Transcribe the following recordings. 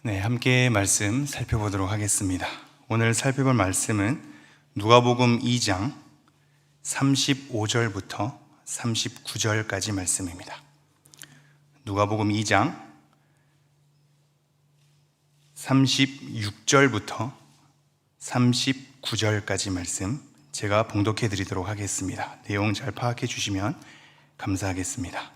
네, 함께 말씀 살펴보도록 하겠습니다. 오늘 살펴볼 말씀은 누가복음 2장 35절부터 39절까지 말씀입니다. 누가복음 2장 36절부터 39절까지 말씀 제가 봉독해 드리도록 하겠습니다. 내용 잘 파악해 주시면 감사하겠습니다.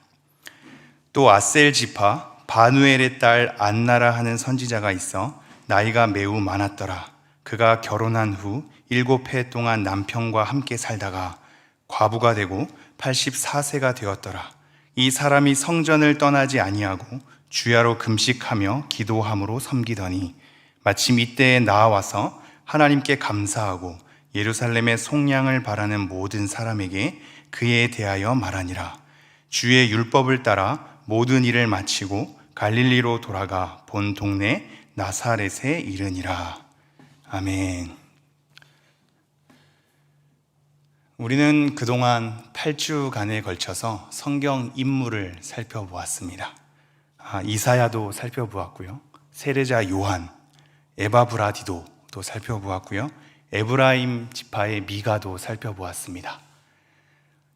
또 아셀 지파 바누엘의 딸 안나라 하는 선지자가 있어 나이가 매우 많았더라. 그가 결혼한 후 7해 동안 남편과 함께 살다가 과부가 되고 84세가 되었더라. 이 사람이 성전을 떠나지 아니하고 주야로 금식하며 기도함으로 섬기더니 마침 이때에 나와서 하나님께 감사하고 예루살렘의 속량을 바라는 모든 사람에게 그에 대하여 말하니라. 주의 율법을 따라 모든 일을 마치고 갈릴리로 돌아가 본 동네 나사렛에 이르니라. 아멘. 우리는 그동안 8주간에 걸쳐서 성경 인물을 살펴보았습니다. 이사야도 살펴보았고요, 세례자 요한, 에바브라디도도 살펴보았고요, 에브라임 지파의 미가도 살펴보았습니다.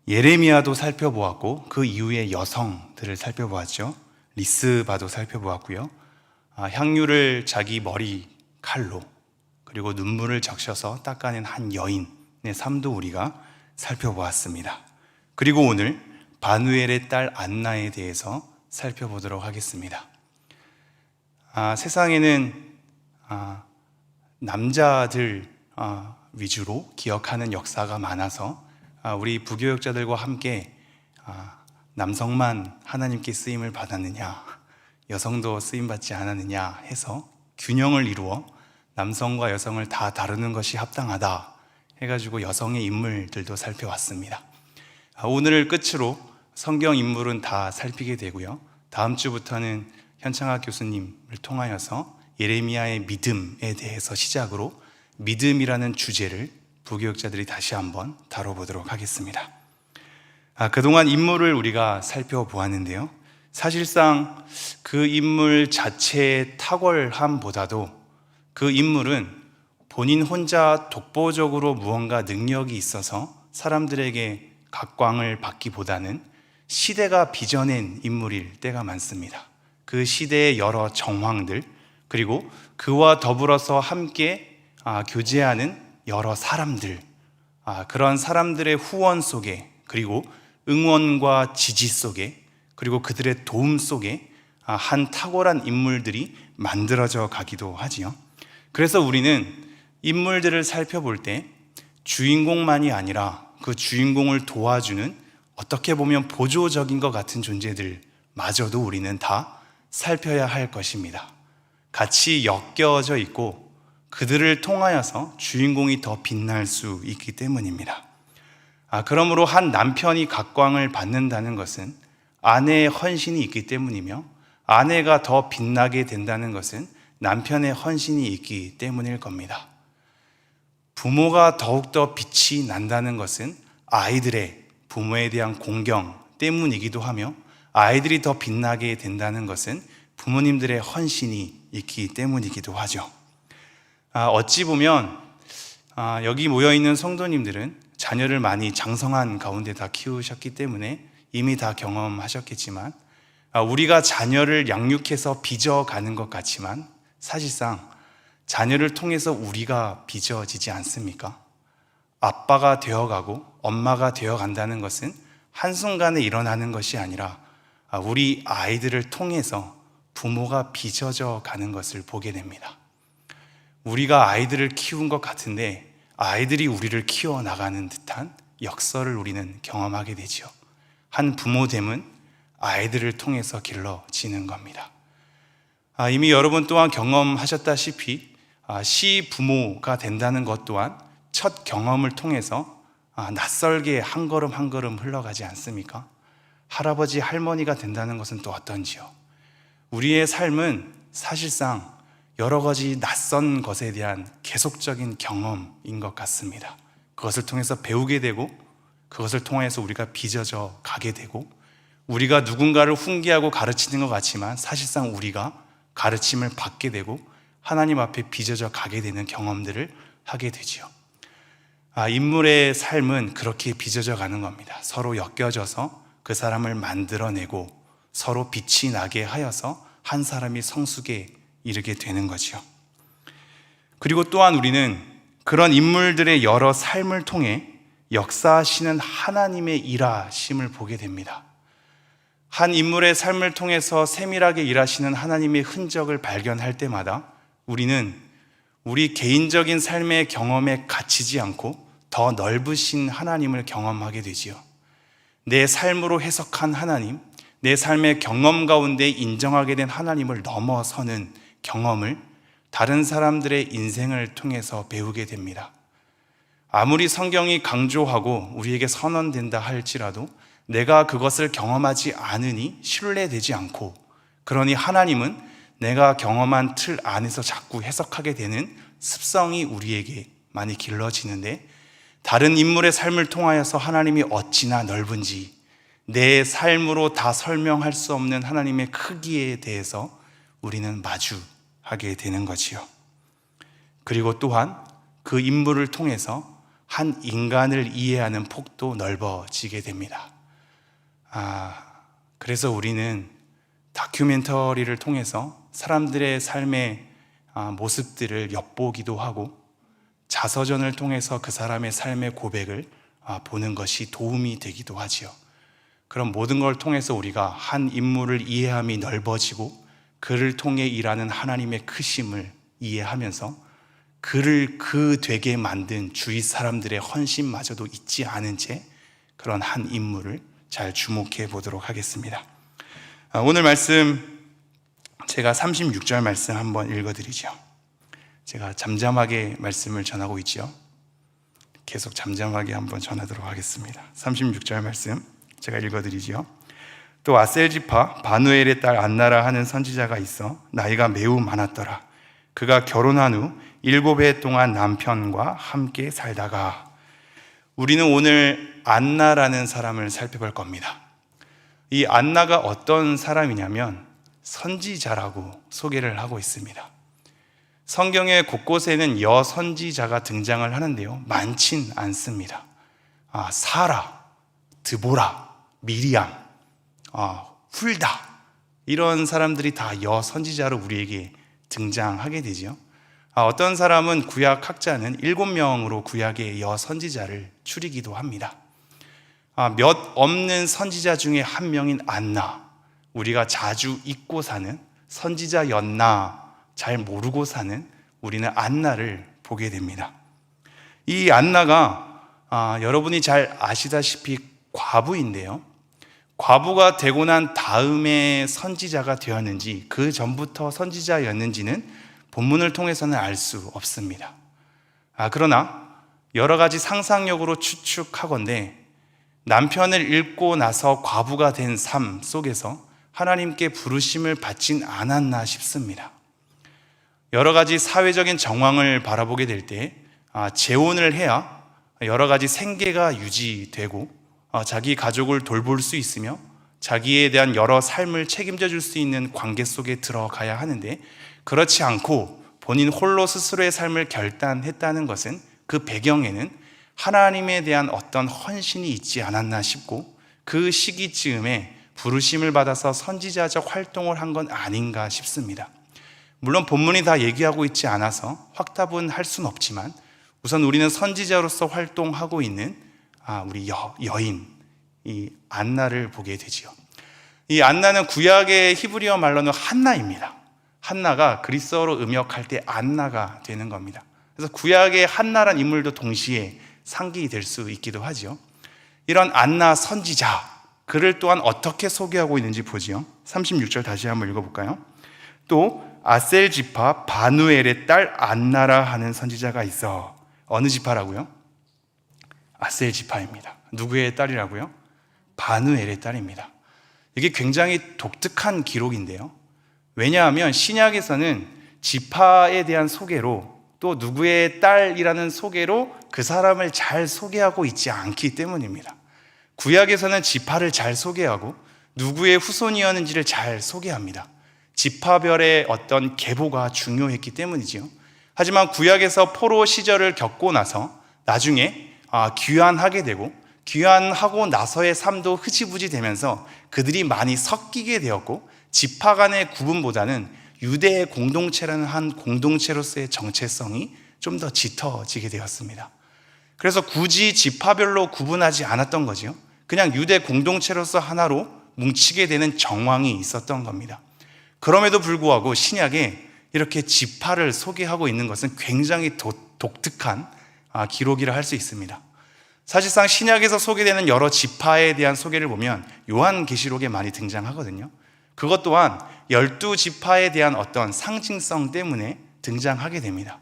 예레미야도 살펴보았고 그 이후에 여성들을 살펴보았죠. 리스바도 살펴보았고요, 향유를 자기 머리 칼로 그리고 눈물을 적셔서 닦아낸 한 여인의 삶도 우리가 살펴보았습니다. 그리고 오늘 바누엘의 딸 안나에 대해서 살펴보도록 하겠습니다. 세상에는 남자들 위주로 기억하는 역사가 많아서 우리 부교역자들과 함께 남성만 하나님께 쓰임을 받았느냐, 여성도 쓰임받지 않았느냐 해서 균형을 이루어 남성과 여성을 다 다루는 것이 합당하다 해가지고 여성의 인물들도 살펴왔습니다. 오늘을 끝으로 성경 인물은 다 살피게 되고요, 다음 주부터는 현창학 교수님을 통하여서 예레미야의 믿음에 대해서 시작으로 믿음이라는 주제를 부교역자들이 다시 한번 다뤄보도록 하겠습니다. 그동안 인물을 우리가 살펴보았는데요, 사실상 그 인물 자체의 탁월함보다도 그 인물은 본인 혼자 독보적으로 무언가 능력이 있어서 사람들에게 각광을 받기보다는 시대가 빚어낸 인물일 때가 많습니다. 그 시대의 여러 정황들, 그리고 그와 더불어서 함께 교제하는 여러 사람들, 그런 사람들의 후원 속에, 그리고 응원과 지지 속에, 그리고 그들의 도움 속에 한 탁월한 인물들이 만들어져 가기도 하지요. 그래서 우리는 인물들을 살펴볼 때 주인공만이 아니라 그 주인공을 도와주는 어떻게 보면 보조적인 것 같은 존재들마저도 우리는 다 살펴야 할 것입니다. 같이 엮여져 있고 그들을 통하여서 주인공이 더 빛날 수 있기 때문입니다. 그러므로 한 남편이 각광을 받는다는 것은 아내의 헌신이 있기 때문이며, 아내가 더 빛나게 된다는 것은 남편의 헌신이 있기 때문일 겁니다. 부모가 더욱더 빛이 난다는 것은 아이들의 부모에 대한 공경 때문이기도 하며, 아이들이 더 빛나게 된다는 것은 부모님들의 헌신이 있기 때문이기도 하죠. 어찌 보면 여기 모여있는 성도님들은 자녀를 많이 장성한 가운데 다 키우셨기 때문에 이미 다 경험하셨겠지만, 우리가 자녀를 양육해서 빚어가는 것 같지만 사실상 자녀를 통해서 우리가 빚어지지 않습니까? 아빠가 되어가고 엄마가 되어간다는 것은 한순간에 일어나는 것이 아니라 우리 아이들을 통해서 부모가 빚어져 가는 것을 보게 됩니다. 우리가 아이들을 키운 것 같은데 아이들이 우리를 키워나가는 듯한 역설을 우리는 경험하게 되죠. 한 부모됨은 아이들을 통해서 길러지는 겁니다. 이미 여러분 또한 경험하셨다시피 시부모가 된다는 것 또한 첫 경험을 통해서 낯설게 한 걸음 한 걸음 흘러가지 않습니까? 할아버지 할머니가 된다는 것은 또 어떤지요? 우리의 삶은 사실상 여러 가지 낯선 것에 대한 계속적인 경험인 것 같습니다. 그것을 통해서 배우게 되고, 그것을 통해서 우리가 빚어져 가게 되고, 우리가 누군가를 훈계하고 가르치는 것 같지만 사실상 우리가 가르침을 받게 되고 하나님 앞에 빚어져 가게 되는 경험들을 하게 되지요. 인물의 삶은 그렇게 빚어져 가는 겁니다. 서로 엮여져서 그 사람을 만들어내고 서로 빛이 나게 하여서 한 사람이 성숙에 이르게 되는 거지요. 그리고 또한 우리는 그런 인물들의 여러 삶을 통해 역사하시는 하나님의 일하심을 보게 됩니다. 한 인물의 삶을 통해서 세밀하게 일하시는 하나님의 흔적을 발견할 때마다 우리는 우리 개인적인 삶의 경험에 갇히지 않고 더 넓으신 하나님을 경험하게 되지요. 내 삶으로 해석한 하나님, 내 삶의 경험 가운데 인정하게 된 하나님을 넘어서는 경험을 다른 사람들의 인생을 통해서 배우게 됩니다. 아무리 성경이 강조하고 우리에게 선언된다 할지라도 내가 그것을 경험하지 않으니 신뢰되지 않고, 그러니 하나님은 내가 경험한 틀 안에서 자꾸 해석하게 되는 습성이 우리에게 많이 길러지는데, 다른 인물의 삶을 통하여서 하나님이 어찌나 넓은지, 내 삶으로 다 설명할 수 없는 하나님의 크기에 대해서 우리는 마주하게 되는 거지요. 그리고 또한 그 인물을 통해서 한 인간을 이해하는 폭도 넓어지게 됩니다. 그래서 우리는 다큐멘터리를 통해서 사람들의 삶의 모습들을 엿보기도 하고, 자서전을 통해서 그 사람의 삶의 고백을 보는 것이 도움이 되기도 하지요. 그럼 모든 걸 통해서 우리가 한 인물을 이해함이 넓어지고, 그를 통해 일하는 하나님의 크심을 이해하면서 그를 그 되게 만든 주위 사람들의 헌신마저도 잊지 않은 채 그런 한 인물을 잘 주목해 보도록 하겠습니다. 오늘 말씀, 제가 36절 말씀 한번 읽어드리죠. 제가 잠잠하게 말씀을 전하고 있죠. 계속 잠잠하게 한번 전하도록 하겠습니다. 36절 말씀 제가 읽어드리죠. 또 아셀지파 바누엘의 딸 안나라 하는 선지자가 있어 나이가 매우 많았더라. 그가 결혼한 후 7해 동안 남편과 함께 살다가. 우리는 오늘 안나라는 사람을 살펴볼 겁니다. 이 안나가 어떤 사람이냐면 선지자라고 소개를 하고 있습니다. 성경의 곳곳에는 여선지자가 등장을 하는데요, 많진 않습니다. 사라, 드보라, 미리암, 훌다, 이런 사람들이 다 여선지자로 우리에게 등장하게 되죠. 어떤 사람은 구약 학자는 7명으로 구약의 여선지자를 추리기도 합니다. 몇 없는 선지자 중에 한 명인 안나, 우리가 자주 잊고 사는, 선지자였나 잘 모르고 사는 우리는 안나를 보게 됩니다. 이 안나가 여러분이 잘 아시다시피 과부인데요, 과부가 되고 난 다음에 선지자가 되었는지 그 전부터 선지자였는지는 본문을 통해서는 알 수 없습니다. 그러나 여러 가지 상상력으로 추측하건대 남편을 잃고 나서 과부가 된 삶 속에서 하나님께 부르심을 받진 않았나 싶습니다. 여러 가지 사회적인 정황을 바라보게 될 때 재혼을 해야 여러 가지 생계가 유지되고 자기 가족을 돌볼 수 있으며 자기에 대한 여러 삶을 책임져 줄 수 있는 관계 속에 들어가야 하는데, 그렇지 않고 본인 홀로 스스로의 삶을 결단했다는 것은 그 배경에는 하나님에 대한 어떤 헌신이 있지 않았나 싶고, 그 시기쯤에 부르심을 받아서 선지자적 활동을 한 건 아닌가 싶습니다. 물론 본문이 다 얘기하고 있지 않아서 확답은 할 수는 없지만, 우선 우리는 선지자로서 활동하고 있는 우리 여인, 이 안나를 보게 되지요. 이 안나는 구약의 히브리어 말로는 한나입니다. 한나가 그리스어로 음역할 때 안나가 되는 겁니다. 그래서 구약의 한나란 인물도 동시에 상기될 수 있기도 하죠. 이런 안나 선지자, 그를 또한 어떻게 소개하고 있는지 보지요. 36절 다시 한번 읽어볼까요? 또 아셀 지파 바누엘의 딸 안나라 하는 선지자가 있어. 어느 지파라고요? 아셀 지파입니다. 누구의 딸이라고요? 바누엘의 딸입니다. 이게 굉장히 독특한 기록인데요, 왜냐하면 신약에서는 지파에 대한 소개로, 또 누구의 딸이라는 소개로 그 사람을 잘 소개하고 있지 않기 때문입니다. 구약에서는 지파를 잘 소개하고 누구의 후손이었는지를 잘 소개합니다. 지파별의 어떤 계보가 중요했기 때문이지요. 하지만 구약에서 포로 시절을 겪고 나서 나중에 귀환하게 되고, 귀환하고 나서의 삶도 흐지부지 되면서 그들이 많이 섞이게 되었고, 지파 간의 구분보다는 유대의 공동체라는 한 공동체로서의 정체성이 좀 더 짙어지게 되었습니다. 그래서 굳이 지파별로 구분하지 않았던 거지요. 그냥 유대 공동체로서 하나로 뭉치게 되는 정황이 있었던 겁니다. 그럼에도 불구하고 신약에 이렇게 지파를 소개하고 있는 것은 굉장히 독특한 기록이라 할 수 있습니다. 사실상 신약에서 소개되는 여러 지파에 대한 소개를 보면 요한계시록에 많이 등장하거든요. 그것 또한 12지파에 대한 어떤 상징성 때문에 등장하게 됩니다.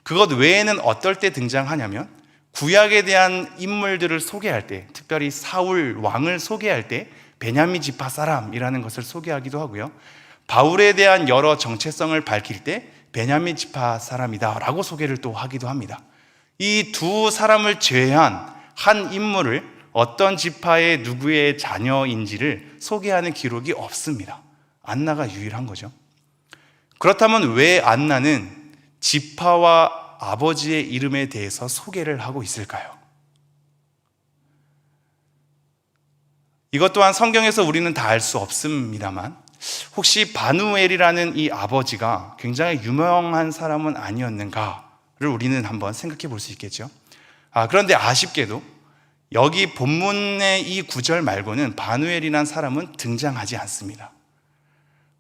그것 외에는 어떨 때 등장하냐면, 구약에 대한 인물들을 소개할 때, 특별히 사울 왕을 소개할 때 베냐민 지파 사람이라는 것을 소개하기도 하고요, 바울에 대한 여러 정체성을 밝힐 때 베냐민 지파 사람이다 라고 소개를 또 하기도 합니다. 이 두 사람을 제외한 한 인물을 어떤 지파의 누구의 자녀인지를 소개하는 기록이 없습니다. 안나가 유일한 거죠. 그렇다면 왜 안나는 지파와 아버지의 이름에 대해서 소개를 하고 있을까요? 이것 또한 성경에서 우리는 다 알 수 없습니다만, 혹시 바누엘이라는 이 아버지가 굉장히 유명한 사람은 아니었는가를 우리는 한번 생각해 볼 수 있겠죠. 그런데 아쉽게도 여기 본문의 이 구절 말고는 바누엘이라는 사람은 등장하지 않습니다.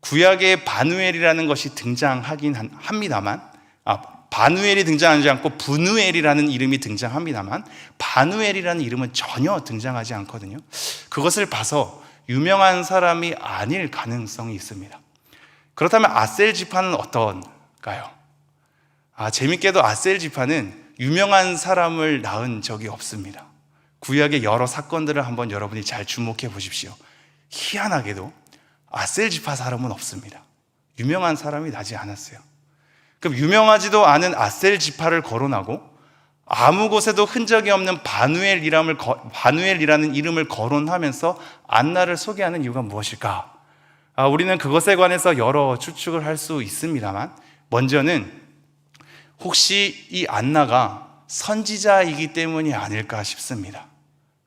구약에 바누엘이라는 것이 등장하긴 합니다만, 바누엘이 등장하지 않고 브누엘이라는 이름이 등장합니다만, 바누엘이라는 이름은 전혀 등장하지 않거든요. 그것을 봐서 유명한 사람이 아닐 가능성이 있습니다. 그렇다면 아셀 지파는 어떤가요? 재밌게도 아셀 지파는 유명한 사람을 낳은 적이 없습니다. 구약의 여러 사건들을 한번 여러분이 잘 주목해 보십시오. 희한하게도 아셀 지파 사람은 없습니다. 유명한 사람이 나지 않았어요. 그럼 유명하지도 않은 아셀 지파를 거론하고 아무 곳에도 흔적이 없는 바누엘이라는 이름을 거론하면서 안나를 소개하는 이유가 무엇일까? 우리는 그것에 관해서 여러 추측을 할 수 있습니다만, 먼저는 혹시 이 안나가 선지자이기 때문이 아닐까 싶습니다.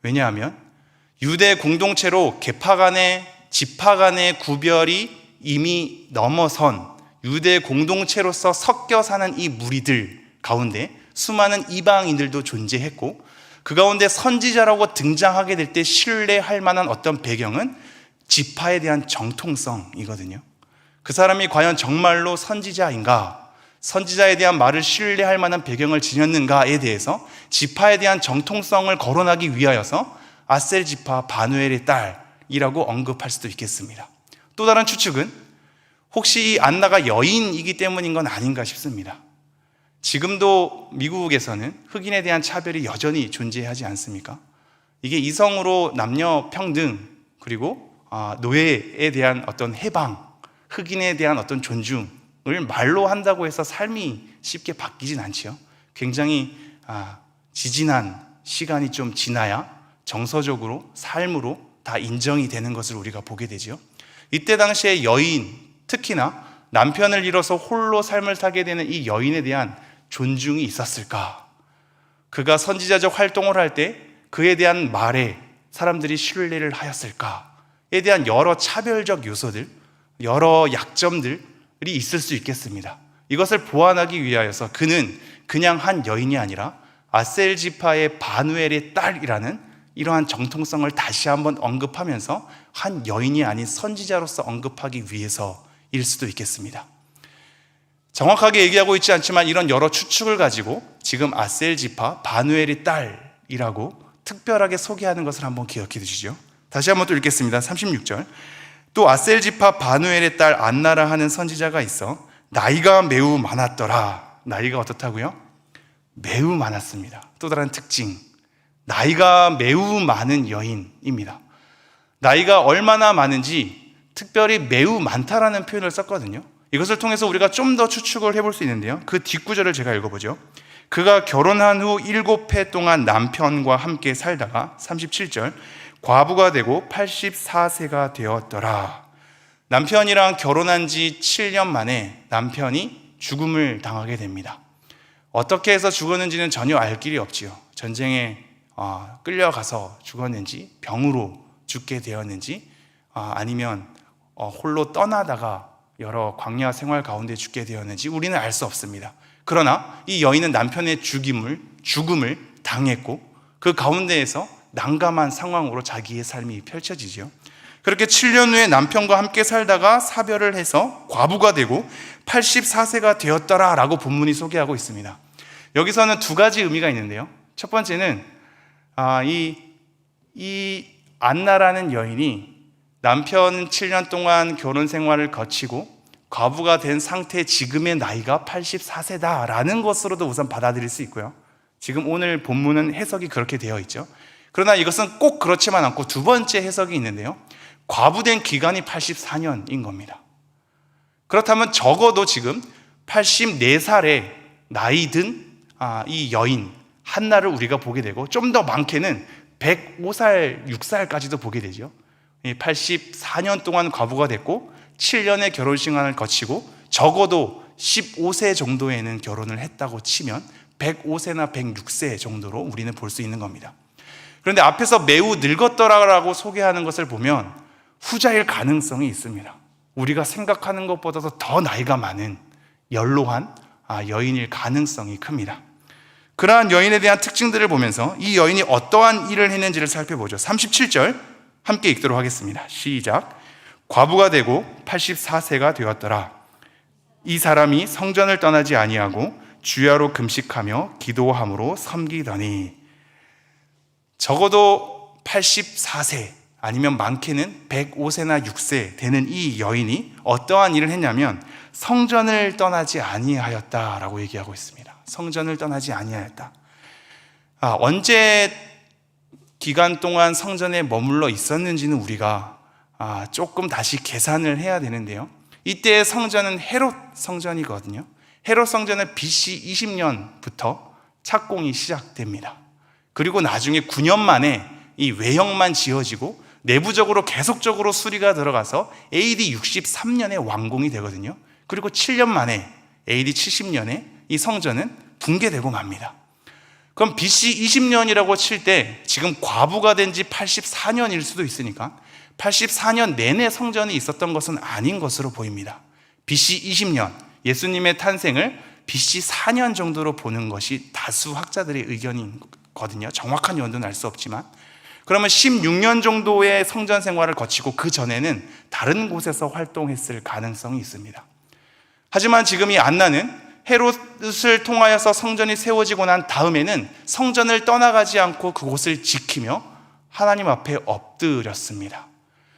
왜냐하면 유대 공동체로 계파 간의, 지파 간의 구별이 이미 넘어선 유대 공동체로서 섞여 사는 이 무리들 가운데 수많은 이방인들도 존재했고, 그 가운데 선지자라고 등장하게 될 때 신뢰할 만한 어떤 배경은 지파에 대한 정통성이거든요. 그 사람이 과연 정말로 선지자인가, 선지자에 대한 말을 신뢰할 만한 배경을 지녔는가에 대해서 지파에 대한 정통성을 거론하기 위하여서 아셀 지파 바누엘의 딸이라고 언급할 수도 있겠습니다. 또 다른 추측은 혹시 이 안나가 여인이기 때문인 건 아닌가 싶습니다. 지금도 미국에서는 흑인에 대한 차별이 여전히 존재하지 않습니까? 이게 이성으로 남녀 평등, 그리고 노예에 대한 어떤 해방, 흑인에 대한 어떤 존중을 말로 한다고 해서 삶이 쉽게 바뀌진 않지요. 굉장히 지진한 시간이 좀 지나야 정서적으로, 삶으로 다 인정이 되는 것을 우리가 보게 되죠. 이때 당시에 여인, 특히나 남편을 잃어서 홀로 삶을 살게 되는 이 여인에 대한 존중이 있었을까? 그가 선지자적 활동을 할 때 그에 대한 말에 사람들이 신뢰를 하였을까에 대한 여러 차별적 요소들, 여러 약점들이 있을 수 있겠습니다. 이것을 보완하기 위하여서 그는 그냥 한 여인이 아니라 아셀 지파의 바누엘의 딸이라는 이러한 정통성을 다시 한번 언급하면서 한 여인이 아닌 선지자로서 언급하기 위해서일 수도 있겠습니다. 정확하게 얘기하고 있지 않지만 이런 여러 추측을 가지고 지금 아셀 지파 바누엘의 딸이라고 특별하게 소개하는 것을 한번 기억해 두시죠. 다시 한번 또 읽겠습니다. 36절. 또 아셀 지파 바누엘의 딸 안나라 하는 선지자가 있어 나이가 매우 많았더라. 나이가 어떻다고요? 매우 많았습니다. 또 다른 특징, 나이가 매우 많은 여인입니다. 나이가 얼마나 많은지 특별히 매우 많다라는 표현을 썼거든요. 이것을 통해서 우리가 좀 더 추측을 해볼 수 있는데요, 그 뒷구절을 제가 읽어보죠. 그가 결혼한 후 7해 동안 남편과 함께 살다가 37절 과부가 되고 84세가 되었더라. 남편이랑 결혼한 지 7년 만에 남편이 죽음을 당하게 됩니다. 어떻게 해서 죽었는지는 전혀 알 길이 없지요. 전쟁에 끌려가서 죽었는지, 병으로 죽게 되었는지, 아니면 홀로 떠나다가 여러 광야 생활 가운데 죽게 되었는지 우리는 알 수 없습니다. 그러나 이 여인은 남편의 죽음을 당했고 그 가운데에서 난감한 상황으로 자기의 삶이 펼쳐지죠. 그렇게 7년 후에 남편과 함께 살다가 사별을 해서 과부가 되고 84세가 되었더라 라고 본문이 소개하고 있습니다. 여기서는 두 가지 의미가 있는데요. 첫 번째는 이 안나라는 여인이 남편 7년 동안 결혼 생활을 거치고 과부가 된 상태 지금의 나이가 84세다라는 것으로도 우선 받아들일 수 있고요. 지금 오늘 본문은 해석이 그렇게 되어 있죠. 그러나 이것은 꼭 그렇지만 않고 두 번째 해석이 있는데요. 과부된 기간이 84년인 겁니다. 그렇다면 적어도 지금 84살에 나이 든 이 여인 한나를 우리가 보게 되고 좀 더 많게는 105살, 6살까지도 보게 되죠. 84년 동안 과부가 됐고 7년의 결혼 시간을 거치고 적어도 15세 정도에는 결혼을 했다고 치면 105세나 106세 정도로 우리는 볼 수 있는 겁니다. 그런데 앞에서 매우 늙었더라라고 소개하는 것을 보면 후자일 가능성이 있습니다. 우리가 생각하는 것보다도 더 나이가 많은 연로한 여인일 가능성이 큽니다. 그러한 여인에 대한 특징들을 보면서 이 여인이 어떠한 일을 했는지를 살펴보죠. 37절 함께 읽도록 하겠습니다. 시작. 과부가 되고 84세가 되었더라. 이 사람이 성전을 떠나지 아니하고 주야로 금식하며 기도함으로 섬기더니. 적어도 84세 아니면 많게는 105세나 6세 되는 이 여인이 어떠한 일을 했냐면 성전을 떠나지 아니하였다라고 얘기하고 있습니다. 성전을 떠나지 아니하였다. 언제 기간 동안 성전에 머물러 있었는지는 우리가 조금 다시 계산을 해야 되는데요. 이때의 성전은 헤롯 성전이거든요. 헤롯 성전은 BC 20년부터 착공이 시작됩니다. 그리고 나중에 9년 만에 이 외형만 지어지고 내부적으로 계속적으로 수리가 들어가서 AD 63년에 완공이 되거든요. 그리고 7년 만에 AD 70년에 이 성전은 붕괴되고 맙니다. 그럼 BC 20년이라고 칠 때 지금 과부가 된 지 84년일 수도 있으니까 84년 내내 성전이 있었던 것은 아닌 것으로 보입니다. BC 20년, 예수님의 탄생을 BC 4년 정도로 보는 것이 다수 학자들의 의견이거든요. 정확한 연도는 알 수 없지만. 그러면 16년 정도의 성전 생활을 거치고 그 전에는 다른 곳에서 활동했을 가능성이 있습니다. 하지만 지금 이 안나는 헤롯을 통하여서 성전이 세워지고 난 다음에는 성전을 떠나가지 않고 그곳을 지키며 하나님 앞에 엎드렸습니다.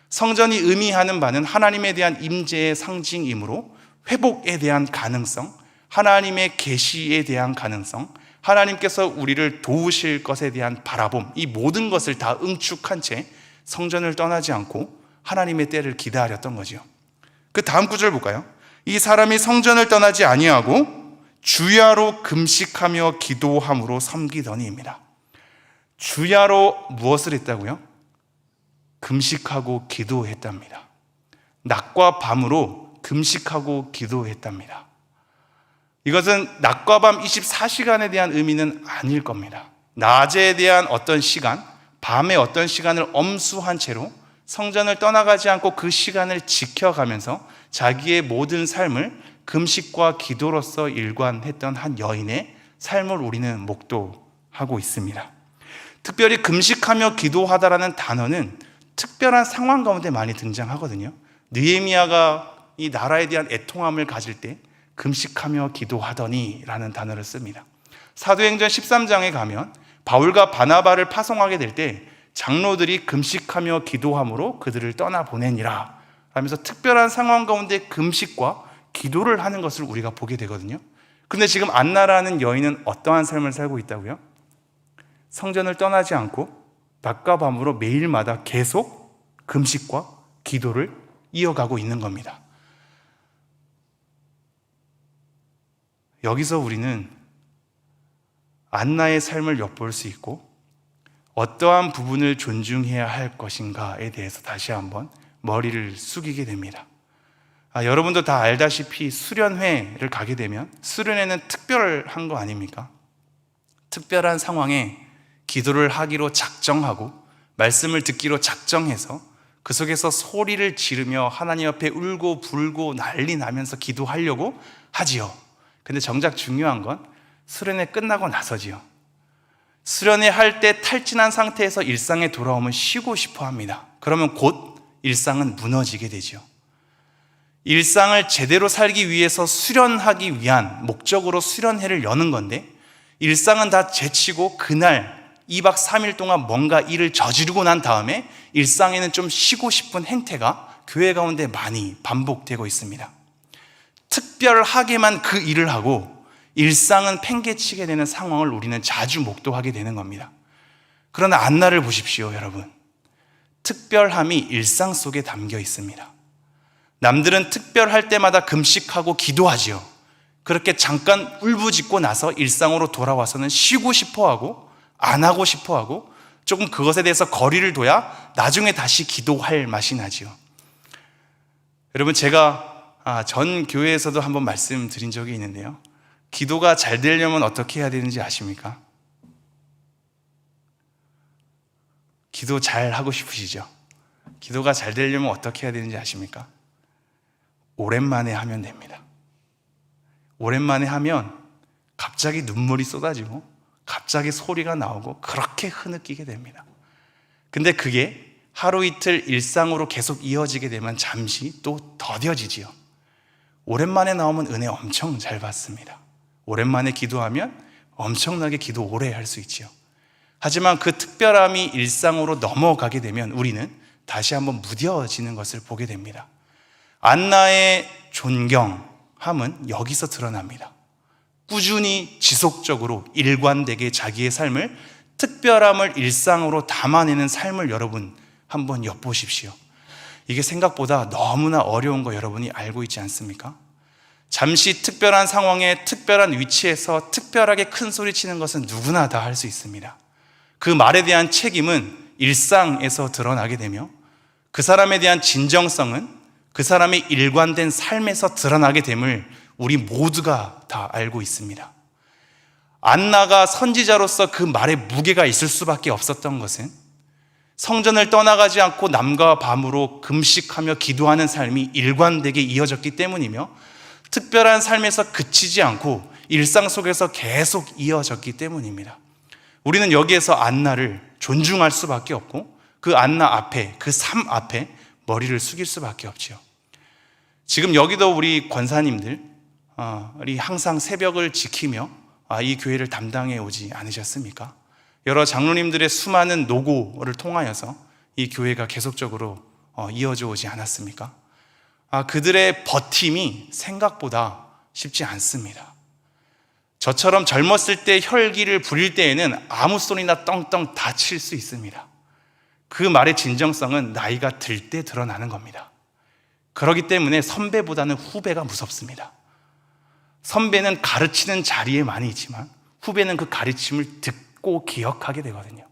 성전이 의미하는 바는 하나님에 대한 임재의 상징이므로 회복에 대한 가능성, 하나님의 계시에 대한 가능성, 하나님께서 우리를 도우실 것에 대한 바라봄, 이 모든 것을 다 응축한 채 성전을 떠나지 않고 하나님의 때를 기다렸던 거죠. 그 다음 구절 볼까요? 이 사람이 성전을 떠나지 아니하고 주야로 금식하며 기도함으로 섬기더니입니다. 주야로 무엇을 했다고요? 금식하고 기도했답니다. 낮과 밤으로 금식하고 기도했답니다. 이것은 낮과 밤 24시간에 대한 의미는 아닐 겁니다. 낮에 대한 어떤 시간, 밤의 어떤 시간을 엄수한 채로 성전을 떠나가지 않고 그 시간을 지켜가면서 자기의 모든 삶을 금식과 기도로서 일관했던 한 여인의 삶을 우리는 목도하고 있습니다. 특별히 금식하며 기도하다라는 단어는 특별한 상황 가운데 많이 등장하거든요. 느헤미야가 이 나라에 대한 애통함을 가질 때 금식하며 기도하더니 라는 단어를 씁니다. 사도행전 13장에 가면 바울과 바나바를 파송하게 될 때 장로들이 금식하며 기도함으로 그들을 떠나보내니라 하면서 특별한 상황 가운데 금식과 기도를 하는 것을 우리가 보게 되거든요. 근데 지금 안나라는 여인은 어떠한 삶을 살고 있다고요? 성전을 떠나지 않고 낮과 밤으로 매일마다 계속 금식과 기도를 이어가고 있는 겁니다. 여기서 우리는 안나의 삶을 엿볼 수 있고 어떠한 부분을 존중해야 할 것인가에 대해서 다시 한번 머리를 숙이게 됩니다. 여러분도 다 알다시피 수련회를 가게 되면 수련회는 특별한 거 아닙니까? 특별한 상황에 기도를 하기로 작정하고 말씀을 듣기로 작정해서 그 속에서 소리를 지르며 하나님 앞에 울고 불고 난리 나면서 기도하려고 하지요. 근데 정작 중요한 건 수련회 끝나고 나서지요. 수련회 할 때 탈진한 상태에서 일상에 돌아오면 쉬고 싶어 합니다. 그러면 곧 일상은 무너지게 되죠. 일상을 제대로 살기 위해서 수련하기 위한 목적으로 수련회를 여는 건데, 일상은 다 제치고 그날 2박 3일 동안 뭔가 일을 저지르고 난 다음에 일상에는 좀 쉬고 싶은 행태가 교회 가운데 많이 반복되고 있습니다. 특별하게만 그 일을 하고 일상은 팽개치게 되는 상황을 우리는 자주 목도하게 되는 겁니다. 그러나 안나를 보십시오, 여러분. 특별함이 일상 속에 담겨 있습니다. 남들은 특별할 때마다 금식하고 기도하지요. 그렇게 잠깐 울부짖고 나서 일상으로 돌아와서는 쉬고 싶어하고 안 하고 싶어하고 조금 그것에 대해서 거리를 둬야 나중에 다시 기도할 맛이 나지요. 여러분, 제가 전 교회에서도 한번 말씀드린 적이 있는데요, 기도가 잘 되려면 어떻게 해야 되는지 아십니까? 기도 잘 하고 싶으시죠? 기도가 잘 되려면 어떻게 해야 되는지 아십니까? 오랜만에 하면 됩니다. 오랜만에 하면 갑자기 눈물이 쏟아지고 갑자기 소리가 나오고 그렇게 흐느끼게 됩니다. 근데 그게 하루 이틀 일상으로 계속 이어지게 되면 잠시 또 더뎌지지요. 오랜만에 나오면 은혜 엄청 잘 받습니다. 오랜만에 기도하면 엄청나게 기도 오래 할 수 있지요. 하지만 그 특별함이 일상으로 넘어가게 되면 우리는 다시 한번 무뎌지는 것을 보게 됩니다. 안나의 존경함은 여기서 드러납니다. 꾸준히 지속적으로 일관되게 자기의 삶을, 특별함을 일상으로 담아내는 삶을 여러분 한번 엿보십시오. 이게 생각보다 너무나 어려운 거 여러분이 알고 있지 않습니까? 잠시 특별한 상황에 특별한 위치에서 특별하게 큰 소리 치는 것은 누구나 다 할 수 있습니다. 그 말에 대한 책임은 일상에서 드러나게 되며 그 사람에 대한 진정성은 그 사람의 일관된 삶에서 드러나게 됨을 우리 모두가 다 알고 있습니다. 안나가 선지자로서 그 말에 무게가 있을 수밖에 없었던 것은 성전을 떠나가지 않고 남과 밤으로 금식하며 기도하는 삶이 일관되게 이어졌기 때문이며, 특별한 삶에서 그치지 않고 일상 속에서 계속 이어졌기 때문입니다. 우리는 여기에서 안나를 존중할 수밖에 없고 그 안나 앞에, 그 삶 앞에 머리를 숙일 수밖에 없지요. 지금 여기도 우리 권사님들 우리 항상 새벽을 지키며 이 교회를 담당해 오지 않으셨습니까? 여러 장로님들의 수많은 노고를 통하여서 이 교회가 계속적으로 이어져 오지 않았습니까? 그들의 버팀이 생각보다 쉽지 않습니다. 저처럼 젊었을 때 혈기를 부릴 때에는 아무 소리나 떵떵 다 칠 수 있습니다. 그 말의 진정성은 나이가 들 때 드러나는 겁니다. 그렇기 때문에 선배보다는 후배가 무섭습니다. 선배는 가르치는 자리에 많이 있지만 후배는 그 가르침을 듣고 기억하게 되거든요.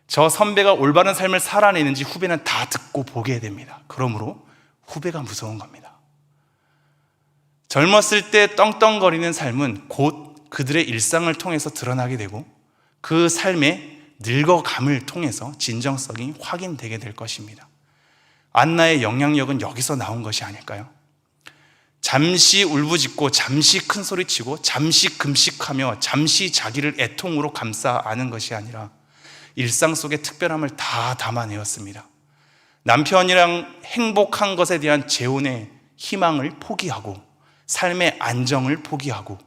저 선배가 올바른 삶을 살아내는지 후배는 다 듣고 보게 됩니다. 그러므로 후배가 무서운 겁니다. 젊었을 때 떵떵거리는 삶은 곧 그들의 일상을 통해서 드러나게 되고 그 삶의 늙어감을 통해서 진정성이 확인되게 될 것입니다. 안나의 영향력은 여기서 나온 것이 아닐까요? 잠시 울부짖고 잠시 큰 소리치고 잠시 금식하며 잠시 자기를 애통으로 감싸 안은 것이 아니라 일상 속의 특별함을 다 담아내었습니다. 남편이랑 행복한 것에 대한 재혼의 희망을 포기하고 삶의 안정을 포기하고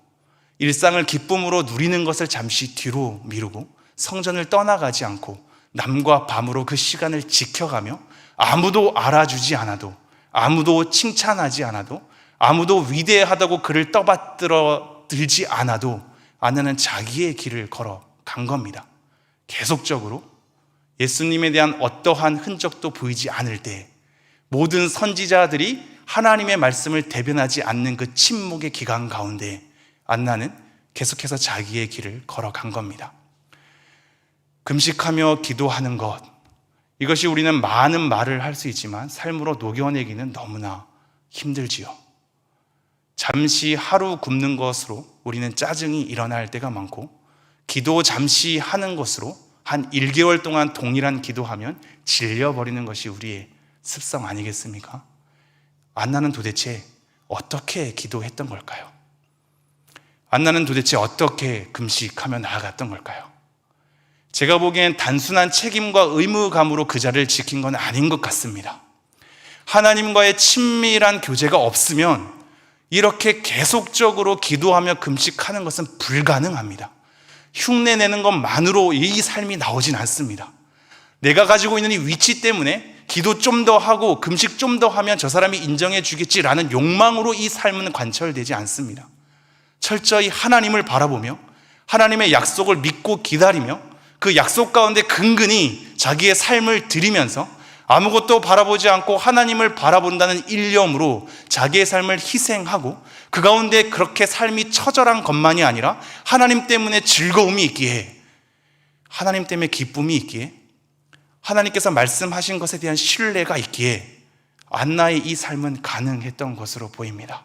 일상을 기쁨으로 누리는 것을 잠시 뒤로 미루고 성전을 떠나가지 않고 남과 밤으로 그 시간을 지켜가며 아무도 알아주지 않아도, 아무도 칭찬하지 않아도, 아무도 위대하다고 그를 떠받들어 들지 않아도 안나는 자기의 길을 걸어간 겁니다. 계속적으로 예수님에 대한 어떠한 흔적도 보이지 않을 때 모든 선지자들이 하나님의 말씀을 대변하지 않는 그 침묵의 기간 가운데 안나는 계속해서 자기의 길을 걸어간 겁니다. 금식하며 기도하는 것, 이것이 우리는 많은 말을 할 수 있지만 삶으로 녹여내기는 너무나 힘들지요. 잠시 하루 굶는 것으로 우리는 짜증이 일어날 때가 많고, 기도 잠시 하는 것으로 한 1개월 동안 동일한 기도하면 질려버리는 것이 우리의 습성 아니겠습니까? 안나는 도대체 어떻게 기도했던 걸까요? 안나는 도대체 어떻게 금식하며 나아갔던 걸까요? 제가 보기엔 단순한 책임과 의무감으로 그 자리를 지킨 건 아닌 것 같습니다. 하나님과의 친밀한 교제가 없으면 이렇게 계속적으로 기도하며 금식하는 것은 불가능합니다. 흉내내는 것만으로 이 삶이 나오진 않습니다. 내가 가지고 있는 이 위치 때문에 기도 좀 더 하고 금식 좀 더 하면 저 사람이 인정해 주겠지라는 욕망으로 이 삶은 관철되지 않습니다. 철저히 하나님을 바라보며 하나님의 약속을 믿고 기다리며 그 약속 가운데 근근히 자기의 삶을 드리면서 아무것도 바라보지 않고 하나님을 바라본다는 일념으로 자기의 삶을 희생하고 그 가운데 그렇게 삶이 처절한 것만이 아니라 하나님 때문에 즐거움이 있기에, 하나님 때문에 기쁨이 있기에, 하나님께서 말씀하신 것에 대한 신뢰가 있기에 안나의 이 삶은 가능했던 것으로 보입니다.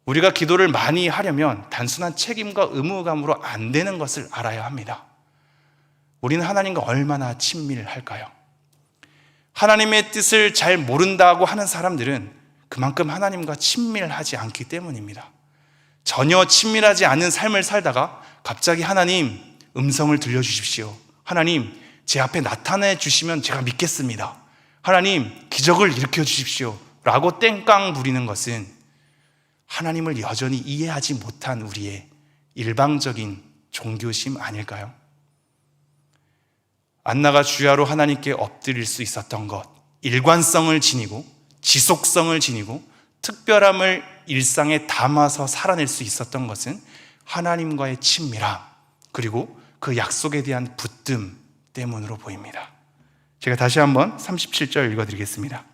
우리가 기도를 많이 하려면 단순한 책임과 의무감으로 안 되는 것을 알아야 합니다. 우리는 하나님과 얼마나 친밀할까요? 하나님의 뜻을 잘 모른다고 하는 사람들은 그만큼 하나님과 친밀하지 않기 때문입니다. 전혀 친밀하지 않은 삶을 살다가 갑자기 하나님 음성을 들려주십시오. 하나님 제 앞에 나타내 주시면 제가 믿겠습니다. 하나님 기적을 일으켜 주십시오 라고 땡깡 부리는 것은 하나님을 여전히 이해하지 못한 우리의 일방적인 종교심 아닐까요? 안나가 주야로 하나님께 엎드릴 수 있었던 것, 일관성을 지니고 지속성을 지니고 특별함을 일상에 담아서 살아낼 수 있었던 것은 하나님과의 친밀함, 그리고 그 약속에 대한 붙듦 때문으로 보입니다. 제가 다시 한번 37절 읽어드리겠습니다.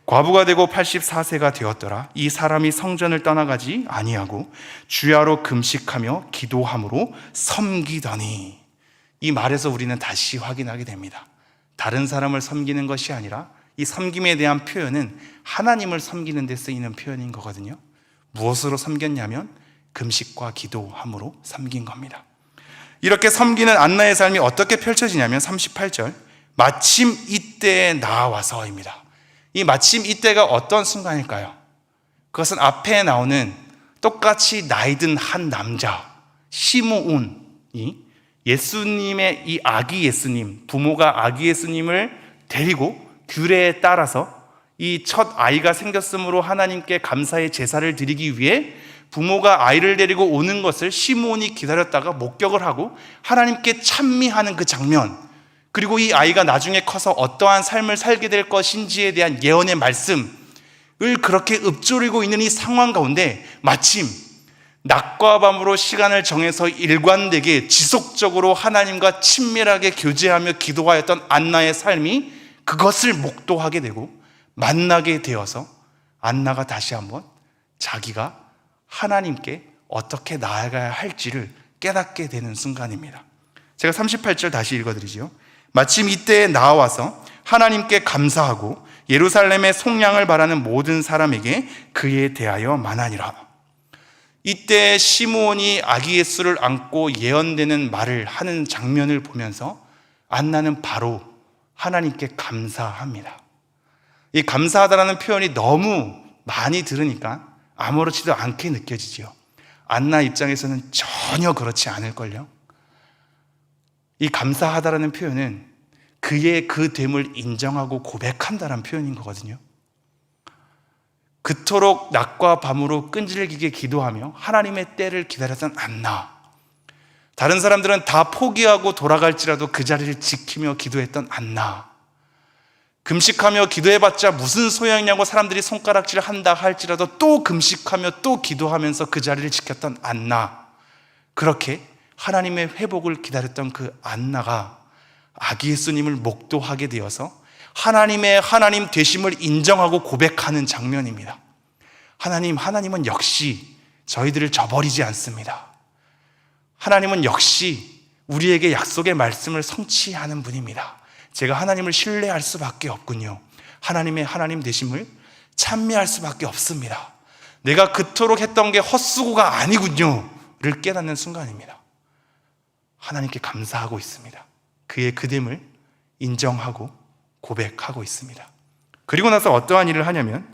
과부가 되고 84세가 되었더라. 이 사람이 성전을 떠나가지 아니하고 주야로 금식하며 기도함으로 섬기더니, 이 말에서 우리는 다시 확인하게 됩니다. 다른 사람을 섬기는 것이 아니라 이 섬김에 대한 표현은 하나님을 섬기는 데 쓰이는 표현인 거거든요. 무엇으로 섬겼냐면 금식과 기도함으로 섬긴 겁니다. 이렇게 섬기는 안나의 삶이 어떻게 펼쳐지냐면 38절, 마침 이때에 나와서입니다. 이 마침 이때가 어떤 순간일까요? 그것은 앞에 나오는 똑같이 나이 든 한 남자 시므온이 예수님의 이 아기 예수님, 부모가 아기 예수님을 데리고 규례에 따라서 이 첫 아이가 생겼으므로 하나님께 감사의 제사를 드리기 위해 부모가 아이를 데리고 오는 것을 시므온이 기다렸다가 목격을 하고 하나님께 찬미하는 그 장면, 그리고 이 아이가 나중에 커서 어떠한 삶을 살게 될 것인지에 대한 예언의 말씀을 그렇게 읊조리고 있는 이 상황 가운데 마침 낮과 밤으로 시간을 정해서 일관되게 지속적으로 하나님과 친밀하게 교제하며 기도하였던 안나의 삶이 그것을 목도하게 되고 만나게 되어서 안나가 다시 한번 자기가 하나님께 어떻게 나아가야 할지를 깨닫게 되는 순간입니다. 제가 38절 다시 읽어드리죠. 마침 이때에 나와서 하나님께 감사하고 예루살렘의 속량을 바라는 모든 사람에게 그에 대하여 말하니라. 이때 시므온이 아기 예수를 안고 예언되는 말을 하는 장면을 보면서 안나는 바로 하나님께 감사합니다. 이 감사하다라는 표현이 너무 많이 들으니까 아무렇지도 않게 느껴지죠. 안나 입장에서는 전혀 그렇지 않을걸요. 이 감사하다라는 표현은 그의 그 됨을 인정하고 고백한다라는 표현인 거거든요. 그토록 낮과 밤으로 끈질기게 기도하며 하나님의 때를 기다렸던 안나, 다른 사람들은 다 포기하고 돌아갈지라도 그 자리를 지키며 기도했던 안나, 금식하며 기도해봤자 무슨 소용이냐고 사람들이 손가락질 한다 할지라도 또 금식하며 또 기도하면서 그 자리를 지켰던 안나, 그렇게 하나님의 회복을 기다렸던 그 안나가 아기 예수님을 목도하게 되어서 하나님의 하나님 되심을 인정하고 고백하는 장면입니다. 하나님은 역시 저희들을 저버리지 않습니다. 하나님은 역시 우리에게 약속의 말씀을 성취하는 분입니다. 제가 하나님을 신뢰할 수밖에 없군요. 하나님의 하나님 되심을 찬미할 수밖에 없습니다. 내가 그토록 했던 게 헛수고가 아니군요를 깨닫는 순간입니다. 하나님께 감사하고 있습니다. 그의 그됨을 인정하고 고백하고 있습니다. 그리고 나서 어떠한 일을 하냐면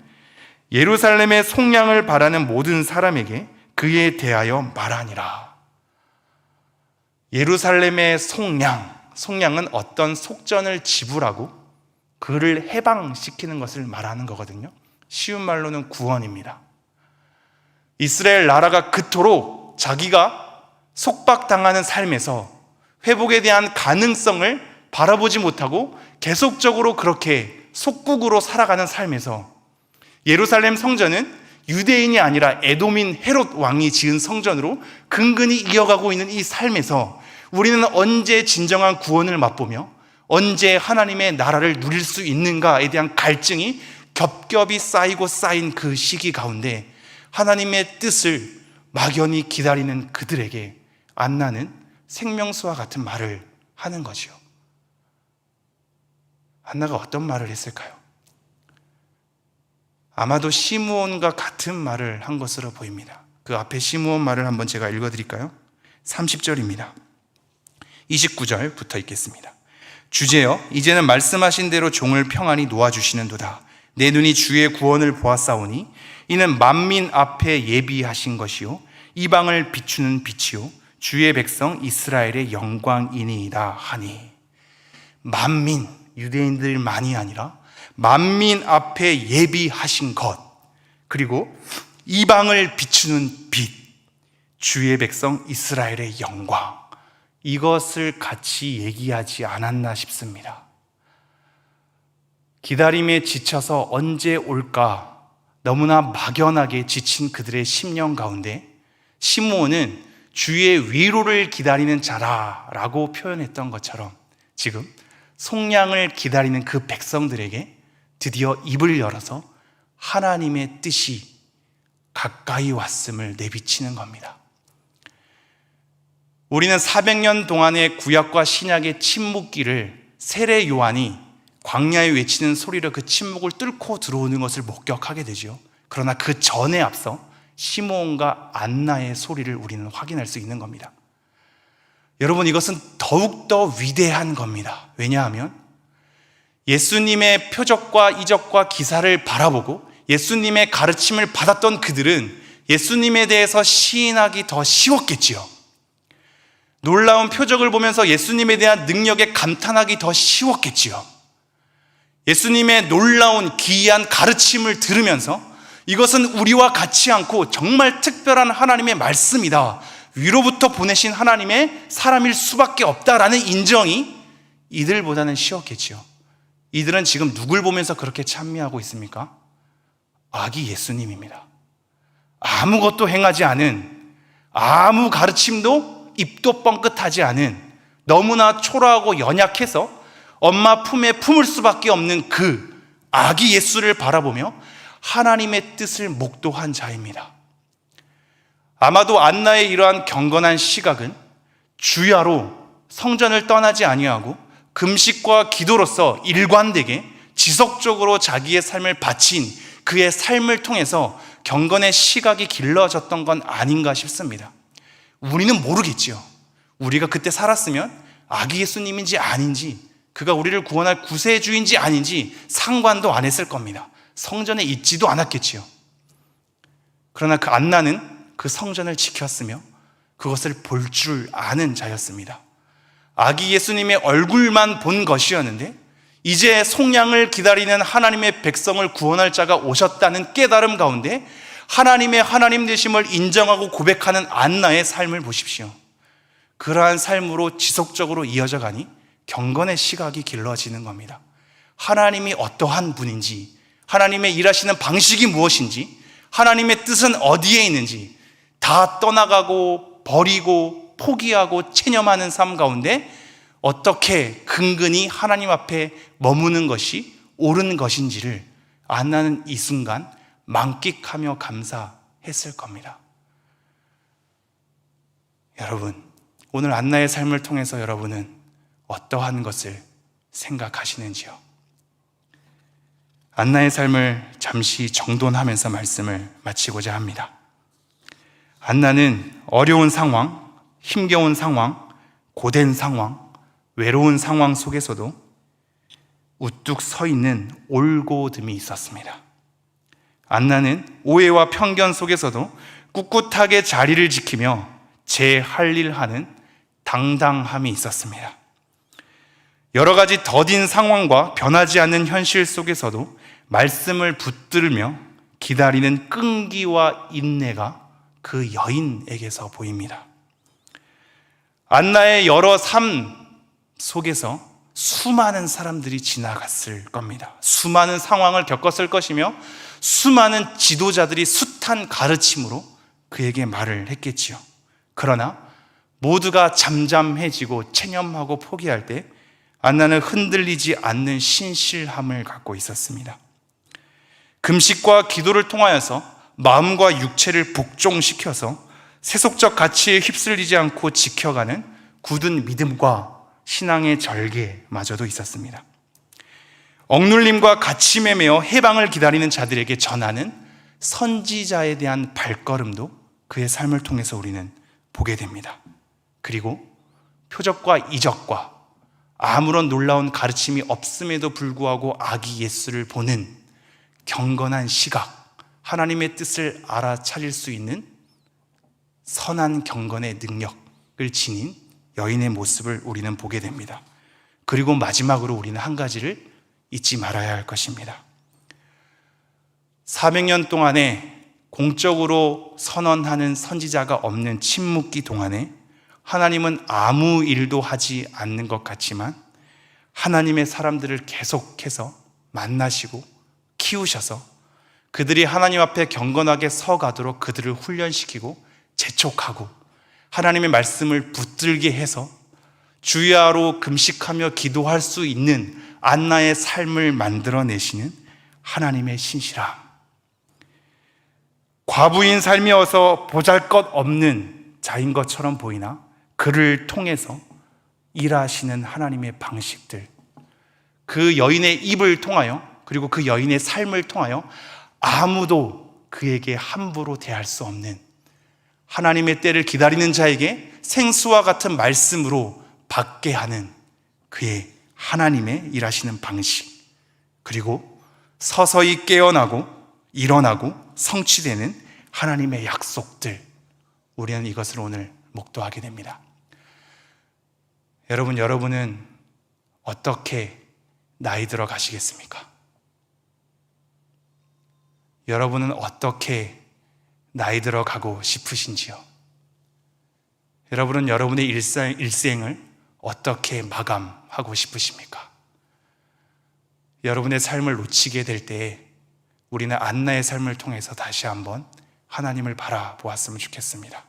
예루살렘의 속량을 바라는 모든 사람에게 그에 대하여 말하니라. 예루살렘의 속량은 어떤 속전을 지불하고 그를 해방시키는 것을 말하는 거거든요. 쉬운 말로는 구원입니다. 이스라엘 나라가 그토록 자기가 속박당하는 삶에서 회복에 대한 가능성을 바라보지 못하고 계속적으로 그렇게 속국으로 살아가는 삶에서 예루살렘 성전은 유대인이 아니라 에돔인 헤롯 왕이 지은 성전으로 근근히 이어가고 있는 이 삶에서 우리는 언제 진정한 구원을 맛보며 언제 하나님의 나라를 누릴 수 있는가에 대한 갈증이 겹겹이 쌓이고 쌓인 그 시기 가운데 하나님의 뜻을 막연히 기다리는 그들에게 안나는 생명수와 같은 말을 하는 거지요. 안나가 어떤 말을 했을까요? 아마도 시므온과 같은 말을 한 것으로 보입니다. 그 앞에 시므온 말을 한번 제가 읽어드릴까요? 30절입니다. 29절 붙어 있겠습니다. 주제여, 이제는 말씀하신 대로 종을 평안히 놓아주시는도다. 내 눈이 주의 구원을 보았사오니 이는 만민 앞에 예비하신 것이요 이방을 비추는 빛이요 주의 백성 이스라엘의 영광이니이다 하니. 만민, 유대인들만이 아니라 만민 앞에 예비하신 것, 그리고 이방을 비추는 빛, 주의 백성 이스라엘의 영광, 이것을 같이 얘기하지 않았나 싶습니다. 기다림에 지쳐서 언제 올까 너무나 막연하게 지친 그들의 심령 가운데 시므온은 주의 위로를 기다리는 자라라고 표현했던 것처럼 지금 속량을 기다리는 그 백성들에게 드디어 입을 열어서 하나님의 뜻이 가까이 왔음을 내비치는 겁니다. 우리는 400년 동안의 구약과 신약의 침묵기를 세례 요한이 광야에 외치는 소리로 그 침묵을 뚫고 들어오는 것을 목격하게 되죠. 그러나 그 전에 앞서 시므온과 안나의 소리를 우리는 확인할 수 있는 겁니다. 여러분, 이것은 더욱더 위대한 겁니다. 왜냐하면 예수님의 표적과 이적과 기사를 바라보고 예수님의 가르침을 받았던 그들은 예수님에 대해서 시인하기 더 쉬웠겠지요. 놀라운 표적을 보면서 예수님에 대한 능력에 감탄하기 더 쉬웠겠지요. 예수님의 놀라운 기이한 가르침을 들으면서 이것은 우리와 같지 않고 정말 특별한 하나님의 말씀이다, 위로부터 보내신 하나님의 사람일 수밖에 없다라는 인정이 이들보다는 쉬웠겠지요. 이들은 지금 누굴 보면서 그렇게 찬미하고 있습니까? 아기 예수님입니다. 아무것도 행하지 않은, 아무 가르침도 입도 뻥끗하지 않은, 너무나 초라하고 연약해서 엄마 품에 품을 수밖에 없는 그 아기 예수를 바라보며 하나님의 뜻을 목도한 자입니다. 아마도 안나의 이러한 경건한 시각은 주야로 성전을 떠나지 아니하고 금식과 기도로서 일관되게 지속적으로 자기의 삶을 바친 그의 삶을 통해서 경건의 시각이 길러졌던 건 아닌가 싶습니다. 우리는 모르겠지요. 우리가 그때 살았으면 아기 예수님인지 아닌지, 그가 우리를 구원할 구세주인지 아닌지 상관도 안 했을 겁니다. 성전에 있지도 않았겠지요. 그러나 그 안나는 그 성전을 지켰으며 그것을 볼 줄 아는 자였습니다. 아기 예수님의 얼굴만 본 것이었는데 이제 속량을 기다리는 하나님의 백성을 구원할 자가 오셨다는 깨달음 가운데 하나님의 하나님 되심을 인정하고 고백하는 안나의 삶을 보십시오. 그러한 삶으로 지속적으로 이어져 가니 경건의 시각이 길러지는 겁니다. 하나님이 어떠한 분인지, 하나님의 일하시는 방식이 무엇인지, 하나님의 뜻은 어디에 있는지 다 떠나가고 버리고 포기하고 체념하는 삶 가운데 어떻게 근근히 하나님 앞에 머무는 것이 옳은 것인지를 안나는 이 순간 만끽하며 감사했을 겁니다. 여러분, 오늘 안나의 삶을 통해서 여러분은 어떠한 것을 생각하시는지요? 안나의 삶을 잠시 정돈하면서 말씀을 마치고자 합니다. 안나는 어려운 상황, 힘겨운 상황, 고된 상황, 외로운 상황 속에서도 우뚝 서 있는 올곧음이 있었습니다. 안나는 오해와 편견 속에서도 꿋꿋하게 자리를 지키며 제 할 일 하는 당당함이 있었습니다. 여러 가지 더딘 상황과 변하지 않는 현실 속에서도 말씀을 붙들며 기다리는 끈기와 인내가 그 여인에게서 보입니다. 안나의 여러 삶 속에서 수많은 사람들이 지나갔을 겁니다. 수많은 상황을 겪었을 것이며 수많은 지도자들이 숱한 가르침으로 그에게 말을 했겠지요. 그러나 모두가 잠잠해지고 체념하고 포기할 때 안나는 흔들리지 않는 신실함을 갖고 있었습니다. 금식과 기도를 통하여서 마음과 육체를 복종시켜서 세속적 가치에 휩쓸리지 않고 지켜가는 굳은 믿음과 신앙의 절개마저도 있었습니다. 억눌림과 가침에 매여 해방을 기다리는 자들에게 전하는 선지자에 대한 발걸음도 그의 삶을 통해서 우리는 보게 됩니다. 그리고 표적과 이적과 아무런 놀라운 가르침이 없음에도 불구하고 아기 예수를 보는 경건한 시각, 하나님의 뜻을 알아차릴 수 있는 선한 경건의 능력을 지닌 여인의 모습을 우리는 보게 됩니다. 그리고 마지막으로 우리는 한 가지를 잊지 말아야 할 것입니다. 400년 동안에 공적으로 선언하는 선지자가 없는 침묵기 동안에 하나님은 아무 일도 하지 않는 것 같지만 하나님의 사람들을 계속해서 만나시고 키우셔서 그들이 하나님 앞에 경건하게 서가도록 그들을 훈련시키고 재촉하고 하나님의 말씀을 붙들게 해서 주야로 금식하며 기도할 수 있는 안나의 삶을 만들어내시는 하나님의 신실함. 과부인 삶이어서 보잘것없는 자인 것처럼 보이나 그를 통해서 일하시는 하나님의 방식들, 그 여인의 입을 통하여 그리고 그 여인의 삶을 통하여 아무도 그에게 함부로 대할 수 없는 하나님의 때를 기다리는 자에게 생수와 같은 말씀으로 받게 하는 그의 하나님의 일하시는 방식, 그리고 서서히 깨어나고 일어나고 성취되는 하나님의 약속들, 우리는 이것을 오늘 목도하게 됩니다. 여러분은 어떻게 나이 들어 가시겠습니까? 여러분은 어떻게 나이 들어 가고 싶으신지요? 여러분은 여러분의 일생을 어떻게 마감하고 싶으십니까? 여러분의 삶을 놓치게 될 때에 우리는 안나의 삶을 통해서 다시 한번 하나님을 바라보았으면 좋겠습니다.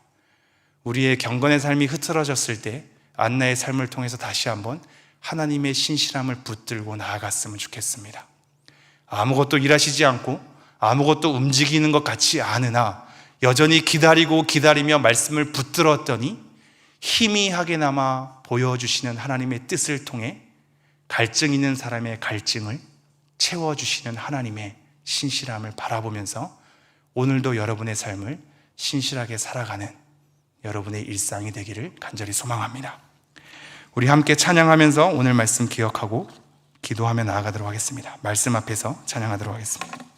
우리의 경건의 삶이 흐트러졌을 때 안나의 삶을 통해서 다시 한번 하나님의 신실함을 붙들고 나아갔으면 좋겠습니다. 아무것도 일하시지 않고 아무것도 움직이는 것 같지 않으나 여전히 기다리며 말씀을 붙들었더니 희미하게나마 보여주시는 하나님의 뜻을 통해 갈증 있는 사람의 갈증을 채워주시는 하나님의 신실함을 바라보면서 오늘도 여러분의 삶을 신실하게 살아가는 여러분의 일상이 되기를 간절히 소망합니다. 우리 함께 찬양하면서 오늘 말씀 기억하고 기도하며 나아가도록 하겠습니다. 말씀 앞에서 찬양하도록 하겠습니다.